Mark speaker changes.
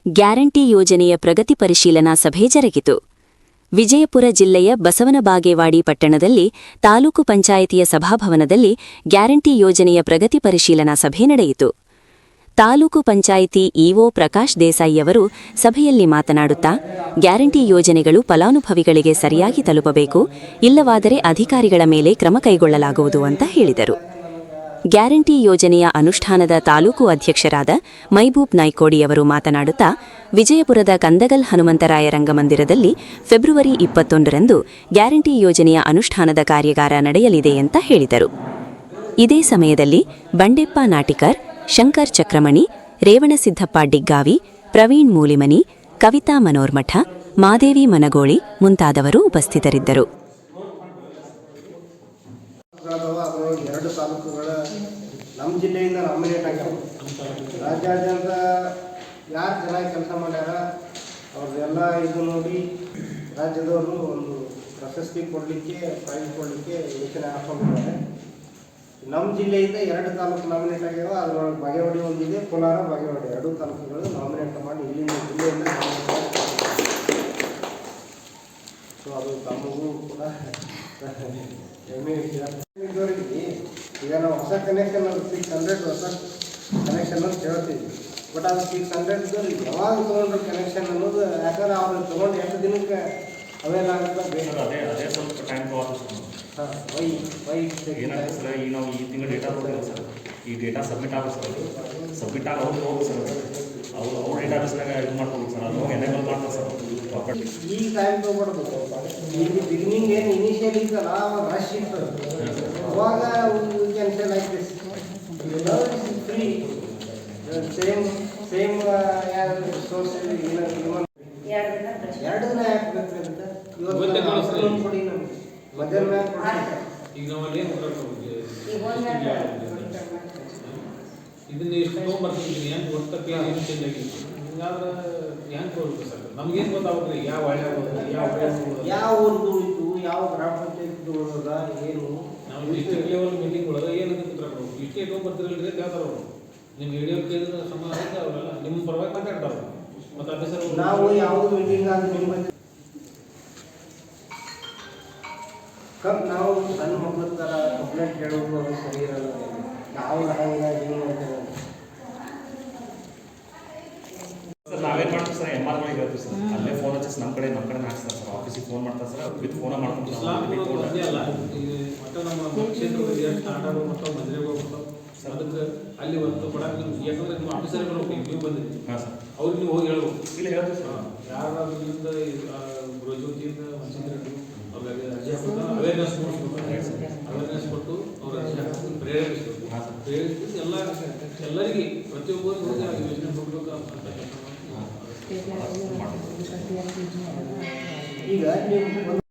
Speaker 1: Guarantee ಯೋಜನೆಯ ಪ್ರಗತಿ ಪರಿಶೀಲನಾ ಸಭೆ ಜರುಗಿತು. ವಿಜಯಪುರ ಜಿಲ್ಲೆಯ ಬಸವನಬಾಗೇವಾಡಿ ಪಟ್ಟಣದಲ್ಲಿ ತಾಲೂಕು ಪಂಚಾಯಿತಿಯ ಸಭಾಭವನದಲ್ಲಿ ಗ್ಯಾರಂಟಿ ಯೋಜನೆಯ ಪ್ರಗತಿ ಪರಿಶೀಲನಾ ಸಭೆ ನಡೆಯಿತು. ತಾಲೂಕು ಪಂಚಾಯಿತಿ ಇಒ ಪ್ರಕಾಶ್ ದೇಸಾಯಿಯವರು ಸಭೆಯಲ್ಲಿ ಮಾತನಾಡುತ್ತಾ, ಗ್ಯಾರಂಟಿ ಯೋಜನೆಗಳು ಫಲಾನುಭವಿಗಳಿಗೆ ಸರಿಯಾಗಿ ತಲುಪಬೇಕು, ಇಲ್ಲವಾದರೆ ಅಧಿಕಾರಿಗಳ ಮೇಲೆ ಕ್ರಮ ಕೈಗೊಳ್ಳಲಾಗುವುದು ಅಂತ ಹೇಳಿದರು. ಗ್ಯಾರಂಟಿ ಯೋಜನೆಯ ಅನುಷ್ಠಾನದ ತಾಲೂಕು ಅಧ್ಯಕ್ಷರಾದ ಮೈಬೂಬ್ ನಾಯ್ಕೋಡಿಯವರು ಮಾತನಾಡುತ್ತಾ, ವಿಜಯಪುರದ ಕಂದಗಲ್ ಹನುಮಂತರಾಯ ರಂಗಮಂದಿರದಲ್ಲಿ ಫೆಬ್ರವರಿ 21ರಂದು ಗ್ಯಾರಂಟಿ ಯೋಜನೆಯ ಅನುಷ್ಠಾನದ ಕಾರ್ಯಾಗಾರ ನಡೆಯಲಿದೆ ಅಂತ ಹೇಳಿದರು. ಇದೇ ಸಮಯದಲ್ಲಿ ಬಂಡೆಪ್ಪ ನಾಟಿಕರ್, ಶಂಕರ್ ಚಕ್ರಮಣಿ, ರೇವಣಸಿದ್ದಪ್ಪ ಡಿಗ್ಗಾವಿ, ಪ್ರವೀಣ್ ಮೂಲಿಮನಿ, ಕವಿತಾ ಮನೋರ್ಮಠ, ಮಾದೇವಿ ಮನಗೋಳಿ ಮುಂತಾದವರು ಉಪಸ್ಥಿತರಿದ್ದರು.
Speaker 2: ಎರಡು ತಾಲೂಕುಗಳ ನಮ್ಮ ಜಿಲ್ಲೆಯಿಂದ ನಾಮಿನೇಟ್ ಆಗ್ಯಾವ. ರಾಜ್ಯಾದ್ಯಂತ ಯಾರು ಚೆನ್ನಾಗಿ ಕೆಲಸ ಮಾಡ್ಯಾರ ಅವ್ರದ್ದೆಲ್ಲ ಇದು ನೋಡಿ ರಾಜ್ಯದವರು ಒಂದು ಪ್ರಶಸ್ತಿ ಕೊಡಲಿಕ್ಕೆ, ಪ್ರೈಸ್ ಕೊಡಲಿಕ್ಕೆ ಯೋಚನೆ ಹಾಕೊಂಡಿದ್ದಾರೆ. ನಮ್ಮ ಜಿಲ್ಲೆಯಿಂದ ಎರಡು ತಾಲೂಕು ನಾಮಿನೇಟ್ ಆಗ್ಯಾವ. ಅದರೊಳಗೆ ಬಾಗೇವಾಡಿ ಒಂದಿದೆ, ಕೋಲಾರ, ಬಾಗೇವಾಡಿ ಎರಡು ತಾಲೂಕುಗಳು ನಾಮಿನೇಟ್ ಮಾಡಿ ಇಲ್ಲಿಂದ ಜಿಲ್ಲೆಯಿಂದ ಸೊ ಅದು ತಮಗೂ ಕೂಡ ಹೆಮ್ಮೆ ವಿಷಯ. ಈಗ ನಾವು ಹೊಸ ಕನೆಕ್ಷನ್ ಅದು 600 ಹೊಸ ಕನೆಕ್ಷನ್ ಅಂತ ಹೇಳ್ತೀವಿ. ಬಟ್ ಅದು 600 ಯಾವಾಗ ತೊಗೊಂಡ್ರೆ ಕನೆಕ್ಷನ್ ಅನ್ನೋದು, ಯಾಕಂದ್ರೆ ಅವ್ರು ತೊಗೊಂಡು ಎಷ್ಟು ದಿನಕ್ಕೆ ಅವೇಲ್ ಆಗುತ್ತೆ ಬೇಕು.
Speaker 3: ಅದೇ ಸ್ವಲ್ಪ ಟೈಮ್ ತಗೋದು.
Speaker 2: ಹಾಂ
Speaker 3: ಏನಾಗುತ್ತೆ ಸರ್, ಈಗ ನಾವು ಈ ತಿಂಗಳು ಡೇಟಾ ತೊಗೊಂಡಿಲ್ಲ ಸರ್, ಈ ಡೇಟಾ ಸಬ್ಮಿಟ್ ಆಗುತ್ತೆ ಸರ್. ಸಬ್ಮಿಟ್ ಆಗಿ ಅವ್ರು ಹೋಗಿ ಸರ್, ಅವ್ರು ಡೇಟಾ ಬೇಸ್ನಾಗ ಇದು ಮಾಡ್ಕೋಬೇಕು ಸರ್. ಅದು ಎನೇಬಲ್ ಮಾಡ್ತಾರೆ ಸರ್.
Speaker 2: ಈ ಟೈಮ್ ತೊಗೊಬಾರ್ದು. ಇಲ್ಲಿ ಬಿಗಿನಿಂಗ್ ಏನು ಇನಿಷಿಯಲ್ ಇದ್ದಲ್ಲ ಅವಾಗ ರಶ್ ಇತ್ತು, ಅವಾಗ ಕ್ಯಾನ್ಸಲ್ ಆಯ್ತು. ಫ್ರೀ ಸೇಮ್ ಸೋರ್ಸ್ ಎರಡು ದಿನ ಯಾಕೆ ಬೇಕಾಗುತ್ತೆ? ಇವತ್ತು ಕೊಡಿ ನಮ್ಗೆ ಮಧ್ಯಾಹ್ನ
Speaker 4: ಈಗ ನಾವಲ್ಲಿ ಏನು ಇದನ್ನ ಎಷ್ಟು ತೊಗೊಂಬರ್ತಿದ್ದೀನಿ, ಹೆಂಗೆ ಗೊತ್ತಕ್ಕೆ ಏನು ಚೇಂಜ್ ಆಗಿತ್ತು. ಹಿಂಗಾದ್ರೆ ಹೆಂಗೆ ಕೊಡ್ಬೇಕು ಸರ್? ನಮ್ಗೇನು ಗೊತ್ತಾಗುತ್ತೆ ಯಾವ
Speaker 2: ಯಾವ ಊರ್ದು ಇತ್ತು, ಯಾವ ಗ್ರಾಮ ಪಂಚಾಯತ್ ಉಳಿದ ಏನು.
Speaker 4: ನಾವು ಡಿಸ್ಟ್ರಿಕ್ಟ್ ಲೆವೆಲ್ ಮೀಟಿಂಗ್ ಒಳಗೆ ಏನಂತ ಕೂತ್ಕೊಂಡು ಇಷ್ಟೇ ತೊಗೊಂಬರ್ತಿರಲ್ರಿ ಅಂತ ಹೇಳ್ತಾರೆ ಅವರು. ನಿಮ್ಮ ವಿಡಿಯೋ ಕೇಳಿದ್ರೆ ಸಮಾನ ಅವರೆಲ್ಲ ನಿಮ್ಮ ಪರವಾಗಿ ಮಾತಾಡ್ತಾರೆ. ಮತ್ತು ಅದೇ ಸರ್
Speaker 2: ನಾವು ಯಾವುದು ಮೀಟಿಂಗ್ ಆದ್ರೆ ನಿಮ್ಮ ನಾವು ಸಣ್ಣ ಮಕ್ಕಳ ಥರ ಕಂಪ್ಲೇಂಟ್ ಹೇಳೋದು ಅದು ಸರಿ ಇರಲ್ಲ. ನಾವು ಹಂಗಾಗಿ
Speaker 3: ಸರ್ ನಾವೇನು ಮಾಡ್ತೀವಿ ಸರ್, MRಗಳಿಗೆ ಹೇಳ್ತೀವಿ ಸರ್. ಅಲ್ಲೇ ಫೋನ್ ಹಚ್ಚಿ ನಮ್ಮ ಕಡೆ ಹಾಕ್ತಾರೆ ಸರ್. ಆಫೀಸಿಗೆ ಫೋನ್ ಮಾಡ್ತಾರೆ ಸರ್, ವಿತ್ ಫೋನ ಮಾಡ್ಕೊಂಡು
Speaker 4: ಒಂದೇ ಅಲ್ಲ. ಈಗ ಮತ್ತು ನಮ್ಮ ಕ್ಷೇತ್ರದಲ್ಲಿ ಏನು ಸ್ಟಾರ್ಟ್ ಆಗೋ ಮತ್ತು ಮದುವೆಗೆ ಹೋಗ್ಬೇಕು ಸರ್. ಅದಕ್ಕೆ ಅಲ್ಲಿ ಒಂದು ಕೊಡಕ್ಕೆ ನಿಮ್ಗೆ, ಯಾಕಂದ್ರೆ ನಿಮ್ಮ ಆಫೀಸರಿಗೆ ಬರ್ಬೇಕು, ನೀವು ಬಂದಿದ್ದೀವಿ. ಹಾಂ ಸರ್, ಅವ್ರಿಗೆ ನೀವು ಹೋಗಿ ಹೇಳ್ಬೇಕು.
Speaker 3: ಇಲ್ಲಿ ಹೇಳ್ತೀವಿ ಸರ್.
Speaker 4: ಯಾರಿಂದ ಗೃಹಜ್ಯೋತಿಯಿಂದ ವಂಚಿತರು ಅವ್ರಿಗೆ ಅರ್ಜಿ ಹಾಕೋದು ಅವೇರ್ನೆಸ್ ಮೂಡಿಸ್ಬೇಕು. ಅವೇರ್ನೆಸ್ ಕೊಟ್ಟು ಅವ್ರ ಅರ್ಜಿ ಹಾಕಿ ಪ್ರೇರೇಪಿಸಬೇಕು. ಪ್ರೇರೇಪಿಸಿ ಎಲ್ಲರಿಗೆ ಪ್ರತಿಯೊಬ್ಬರಿಗೂ ಹೋಗಿ ಆ ಯೋಜನೆ ಕೊಡಬೇಕು ಅಂತ
Speaker 2: ಈಗ ನೀವು